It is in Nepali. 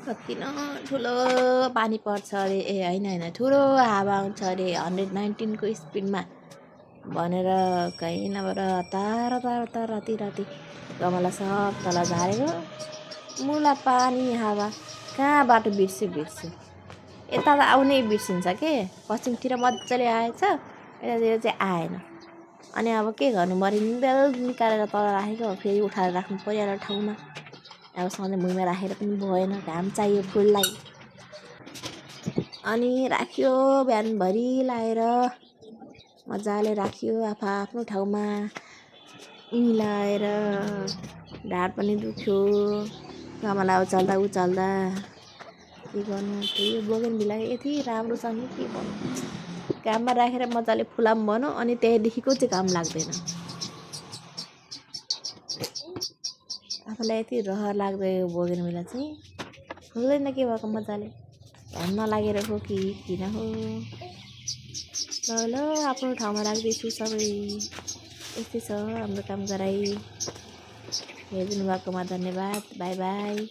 कति न ठुलो पानी पर्छ अरे ए होइन ठुलो हावा आउँछ अरे 119 को स्पिडमा भनेर कहीँ नभएर हतार राति गमला सब तल झारेको मुला पानी हावा कहाँबाट बिर्स्यो यता त आउनै बिर्सिन्छ के पश्चिमतिर मजाले आएछ यतातिर चाहिँ आएन अनि अब के गर्नु मरिन्देल निकालेर तल राखेको फेरि उठाएर राख्नु परिहाल्यो ठाउँमा अब सधैँ भुइँमा राखेर पनि भएन घाम चाहियो फुललाई अनि राख्यो बिहानभरि लाएर मजाले राख्यो आफ्नो ठाउँमा मिलाएर ढाड पनि दुख्यो गमला उचाल्दा के गर्नु यो बोगेनभिला यति राम्रो छ नि के गर्नु घाममा राखेर मजाले फुलाम भनौँ अनि त्यहीँदेखिको चाहिँ घाम लाग्दैन आफूलाई यति रहर लाग्दो यो बोगेनभिला चाहिँ फुल्दैन के भएको मजाले घाम नलागेर हो कि किन हो ल आफ्नो ठाउँमा राख्दैछु सबै यस्तै छ हाम्रो काम गराइ हेरिदिनु भएकोमा धन्यवाद बाई